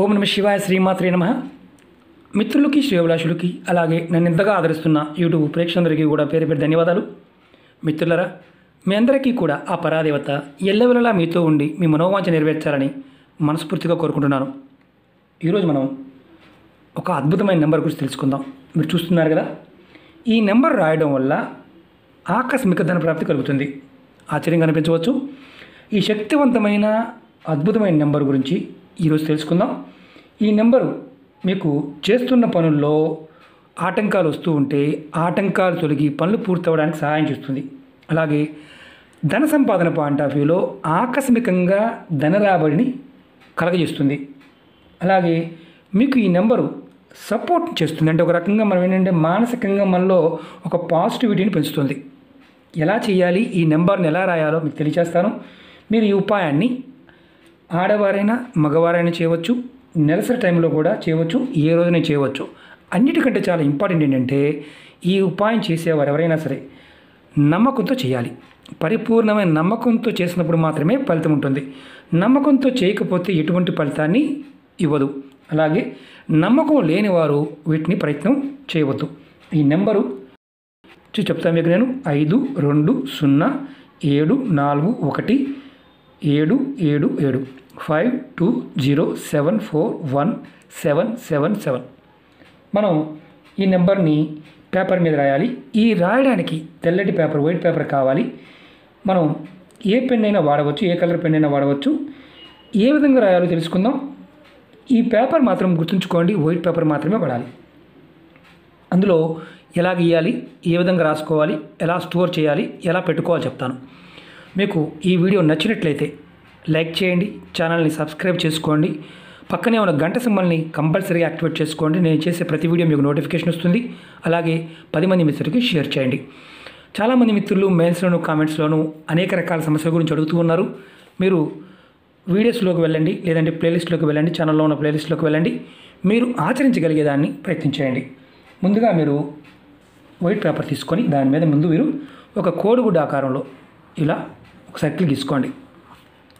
ఓం నమ శివాయ శ్రీమాత్రే నమః. మిత్రులకి శ్రేయోభిలాషులకి అలాగే నన్ను ఇంతగా ఆదరిస్తున్న యూట్యూబ్ ప్రేక్షకులందరికీ కూడా పేరు పేరు ధన్యవాదాలు. మిత్రులరా, మీ అందరికీ కూడా ఆ పరాదేవత ఎల్లవెల్లలా మీతో ఉండి మీ మనోవాంఛ నెరవేర్చాలని మనస్ఫూర్తిగా కోరుకుంటున్నాను. ఈరోజు మనం ఒక అద్భుతమైన నెంబర్ గురించి తెలుసుకుందాం. మీరు చూస్తున్నారు కదా, ఈ నెంబర్ రాయడం వల్ల ఆకస్మిక ధన ప్రాప్తి కలుగుతుంది. ఆశ్చర్యంగా అనిపించవచ్చు. ఈ శక్తివంతమైన అద్భుతమైన నెంబర్ గురించి ఈరోజు తెలుసుకుందాం. ఈ నెంబరు మీకు చేస్తున్న పనుల్లో ఆటంకాలు వస్తూ ఉంటే ఆటంకాలు తొలగి పనులు పూర్తవడానికి సహాయం చేస్తుంది. అలాగే ధన సంపాదన పాయింట్ ఆఫ్ వ్యూలో ఆకస్మికంగా ధన రాబడిని కలగజేస్తుంది. అలాగే మీకు ఈ నెంబరు సపోర్ట్ చేస్తుంది. అంటే ఒక రకంగా మనం ఏంటంటే మానసికంగా మనలో ఒక పాజిటివిటీని పెంచుతుంది. ఎలా చేయాలి, ఈ నెంబర్ని ఎలా రాయాలో మీకు తెలియజేస్తాను. మీరు ఈ ఉపాయాన్ని ఆడవారైనా మగవారైనా చేయవచ్చు, నెలసరి టైంలో కూడా చేయవచ్చు, ఏ రోజున చేయవచ్చు. అన్నిటికంటే చాలా ఇంపార్టెంట్ ఏంటంటే ఈ ఉపాయం చేసేవారు ఎవరైనా సరే నమ్మకంతో చేయాలి. పరిపూర్ణమైన నమ్మకంతో చేసినప్పుడు మాత్రమే ఫలితం ఉంటుంది. నమ్మకంతో చేయకపోతే ఎటువంటి ఫలితాన్ని ఇవ్వదు. అలాగే నమ్మకం లేని వారు వీటిని ప్రయత్నం చేయవద్దు. ఈ నెంబరు చెప్తాను మీకు నేను 5247417777 5207417777. మనం ఈ నెంబర్ని పేపర్ మీద రాయాలి. ఈ రాయడానికి తెల్లటి పేపర్, వైట్ పేపర్ కావాలి. మనం ఏ పెన్ అయినా వాడవచ్చు, ఏ కలర్ పెన్ అయినా వాడవచ్చు. ఏ విధంగా రాయాలో తెలుసుకుందాం. ఈ పేపర్ మాత్రం గుర్తుంచుకోండి, వైట్ పేపర్ మాత్రమే వాడాలి. అందులో ఎలా గీయాలి, ఏ విధంగా రాసుకోవాలి, ఎలా స్టోర్ చేయాలి, ఎలా పెట్టుకోవాలి చెప్తాను. మీకు ఈ వీడియో నచ్చినట్లయితే లైక్ చేయండి, ఛానల్ని సబ్స్క్రైబ్ చేసుకోండి, పక్కనే ఉన్న గంట సింబల్ని కంపల్సరీగా యాక్టివేట్ చేసుకోండి. నేను చేసే ప్రతి వీడియో మీకు నోటిఫికేషన్ వస్తుంది. అలాగే 10 మంది మిత్రులకి షేర్ చేయండి. చాలామంది మిత్రులు మెయిల్స్లోను కామెంట్స్లోను అనేక రకాల సమస్యల గురించి అడుగుతూ ఉన్నారు. మీరు వీడియోస్లోకి వెళ్ళండి, లేదంటే ప్లేలిస్ట్లోకి వెళ్ళండి, ఛానల్లో ఉన్న ప్లేలిస్ట్లోకి వెళ్ళండి. మీరు ఆచరించగలిగేదాన్ని ప్రయత్నించేయండి. ముందుగా మీరు వైట్ పేపర్ తీసుకొని దాని మీద ముందు మీరు ఒక కోడిగుడ్డ ఆకారంలో ఇలా ఒక సర్కిల్ గీసుకోండి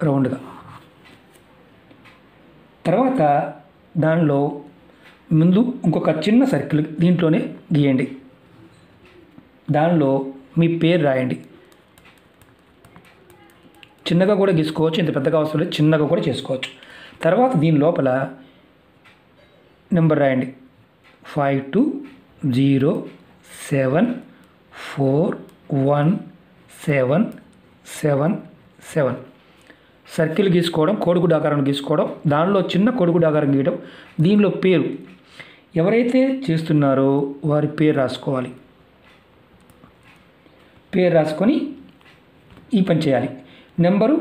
రౌండ్గా. తర్వాత దానిలో ముందు ఇంకొక చిన్న సర్కిల్ దీంట్లోనే గీయండి. దానిలో మీ పేరు రాయండి. చిన్నగా కూడా గీసుకోవచ్చు, ఇంత పెద్దగా అవసరం లేదు, చిన్నగా కూడా చేసుకోవచ్చు. తర్వాత దీని లోపల నెంబర్ రాయండి. 5207417777. సర్కిల్ గీసుకోవడం, కోడిగుడ్డ ఆకారం గీసుకోవడం, దానిలో చిన్న కోడిగుడ్డ ఆకారం గీయడం, దీనిలో పేరు ఎవరైతే చేస్తున్నారో వారి పేరు రాసుకోవాలి. పేరు రాసుకొని ఈ పని చేయాలి. నెంబరు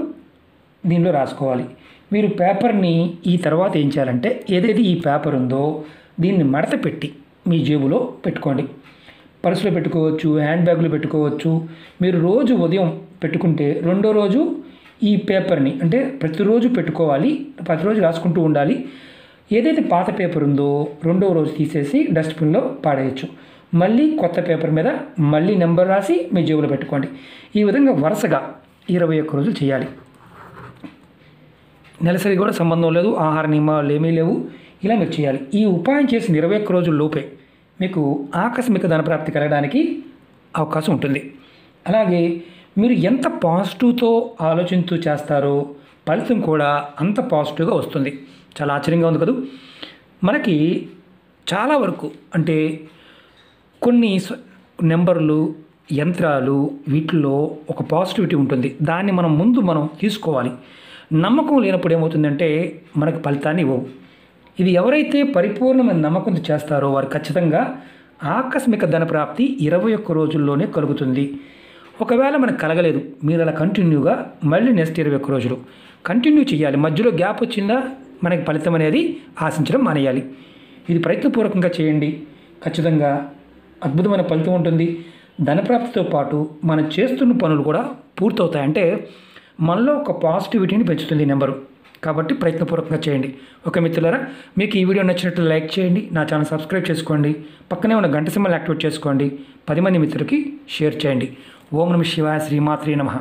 దీనిలో రాసుకోవాలి. మీరు పేపర్ని ఈ తర్వాత ఏం చేయాలంటే ఏదైతే ఈ పేపర్ ఉందో దీన్ని మడత పెట్టి మీ జేబులో పెట్టుకోండి. పర్సులో పెట్టుకోవచ్చు, హ్యాండ్ బ్యాగ్లో పెట్టుకోవచ్చు. మీరు రోజు ఉదయం పెట్టుకుంటే రెండో రోజు ఈ పేపర్ని అంటే ప్రతిరోజు పెట్టుకోవాలి, ప్రతిరోజు రాసుకుంటూ ఉండాలి. ఏదైతే పాత పేపర్ ఉందో రెండో రోజు తీసేసి డస్ట్బిన్లో పాడేయచ్చు. మళ్ళీ కొత్త పేపర్ మీద మళ్ళీ నెంబర్ రాసి మీ జేబులో పెట్టుకోండి. ఈ విధంగా వరుసగా 21 రోజులు చేయాలి. నెలసరి కూడా సంబంధం లేదు, ఆహార నియమాలు ఏమీ లేవు. ఇలా మీరు చేయాలి. ఈ ఉపాయం చేసిన 21 రోజుల లోపే మీకు ఆకస్మిక ధనప్రాప్తి కలగడానికి అవకాశం ఉంటుంది. అలాగే మీరు ఎంత పాజిటివ్తో ఆలోచిస్తూ చేస్తారో ఫలితం కూడా అంత పాజిటివ్గా వస్తుంది. చాలా ఆశ్చర్యంగా ఉంది కదా. మనకి చాలా వరకు అంటే కొన్ని నెంబర్లు, యంత్రాలు వీటిల్లో ఒక పాజిటివిటీ ఉంటుంది. దాన్ని మనం తీసుకోవాలి. నమ్మకం లేనప్పుడు ఏమవుతుందంటే మనకు ఫలితాన్ని ఇవ్వవు. ఇది ఎవరైతే పరిపూర్ణమైన నమ్మకంతో చేస్తారో వారు ఖచ్చితంగా ఆకస్మిక ధనప్రాప్తి 21 రోజుల్లోనే కలుగుతుంది. ఒకవేళ మనకు కలగలేదు, మీరు అలా కంటిన్యూగా మళ్ళీ నెక్స్ట్ 21 రోజులు కంటిన్యూ చేయాలి. మధ్యలో గ్యాప్ వచ్చిందా మనకి ఫలితం అనేది ఆశించడం మానేయాలి. ఇది ప్రయత్నపూర్వకంగా చేయండి. ఖచ్చితంగా అద్భుతమైన ఫలితం ఉంటుంది. ధనప్రాప్తితో పాటు మనం చేస్తున్న పనులు కూడా పూర్తవుతాయి. అంటే మనలో ఒక పాజిటివిటీని పెంచుతుంది ఈ నెంబరు. కాబట్టి ప్రయత్నపూర్వకంగా చేయండి. ఓకే మిత్రులారా, మీకు ఈ వీడియో నచ్చినట్లు లైక్ చేయండి, నా ఛానల్ సబ్స్క్రైబ్ చేసుకోండి, పక్కనే ఉన్న గంట సింబల్ యాక్టివేట్ చేసుకోండి, 10 మంది మిత్రులకి షేర్ చేయండి. ఓం నమ శివాయ శ్రీమాత్రే నమః.